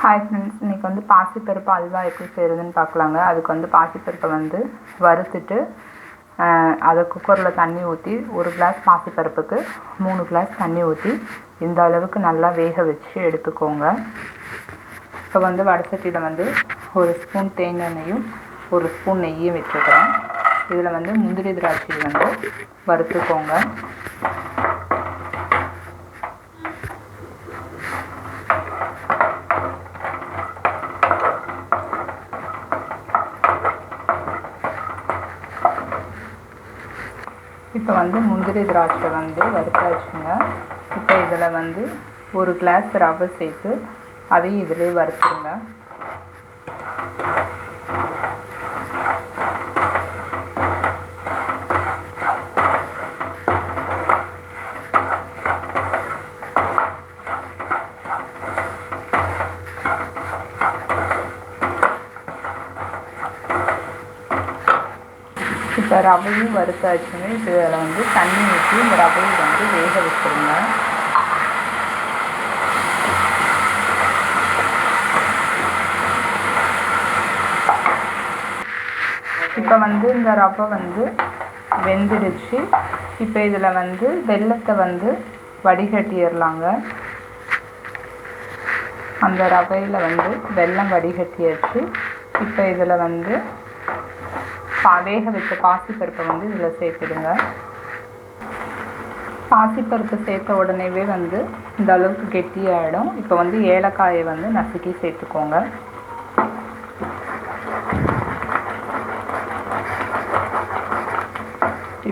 Hi friends, இன்றைக்கி வந்து பாசிப்பருப்பு அல்வா எப்படி செய்கிறதுன்னு பார்க்கலாங்க. அதுக்கு வந்து பாசிப்பருப்பை வந்து வறுத்துட்டு அதை குக்கரில் தண்ணி ஊற்றி 1 கிளாஸ் பாசிப்பருப்புக்கு 3 கிளாஸ் தண்ணி ஊற்றி இந்த அளவுக்கு நல்லா வேக வச்சு எடுத்துக்கோங்க. இப்போ வந்து வடசட்டியில் வந்து 1 ஸ்பூன் தேங்காய் எண்ணெயும் 1 ஸ்பூன் நெய்யும் வச்சுக்கிறேன். இதில் வந்து முந்திரி திராட்சை வந்து வறுத்துக்கோங்க. இப்போ வந்து முந்திரி திராட்சை வந்து வறுத்தாச்சுங்க. இப்போ இதில் வந்து 1 கிளாஸ் ரவை சேர்த்து அதையும் இதிலே வறுத்துருங்க. இப்போ ரவையும் வறுத்தாச்சுங்க. இப்போ இதில் வந்து தண்ணி ஊற்றி இந்த ரவையை வந்து வேக வச்சுருங்க. இப்போ வந்து இந்த ரவை வந்து வெந்துடுச்சு. இப்போ இதில் வந்து வெல்லத்தை வந்து வடிகட்டிடலாங்க. அந்த ரவையில் வந்து வெல்லம் வடிகட்டியாச்சு. இப்போ இதில் வந்து வேக வச்ச பாசிப்பருப்பை வந்து இதில் சேர்த்துடுங்க. பாசிப்பருப்பு சேர்த்த உடனேவே வந்து இந்த அளவுக்கு கெட்டியாகிடும். இப்போ வந்து ஏலக்காயை வந்து நசுக்கி சேர்த்துக்கோங்க.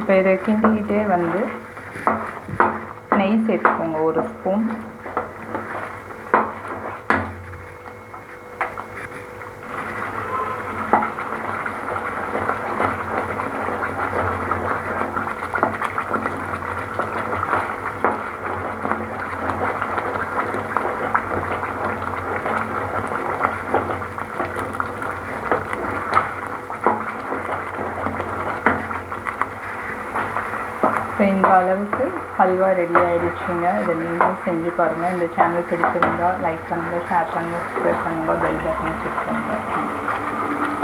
இப்போ இதை கிண்டிக்கிட்டே வந்து நெய் சேர்த்துக்கோங்க 1 ஸ்பூன். இப்போ இந்த அளவுக்கு ஹல்வா ரெடி ஆகிடுச்சுங்க. இதை நீங்களும் செஞ்சு பாருங்கள். இந்த சேனல் பிடிச்சிருந்தால் லைக் பண்ணுங்கள், ஷேர் பண்ணுங்கள், சப்ஸ்கிரைப் பண்ணுங்கள், பெல் பட்டனை கிளிக் பண்ணுங்கள்.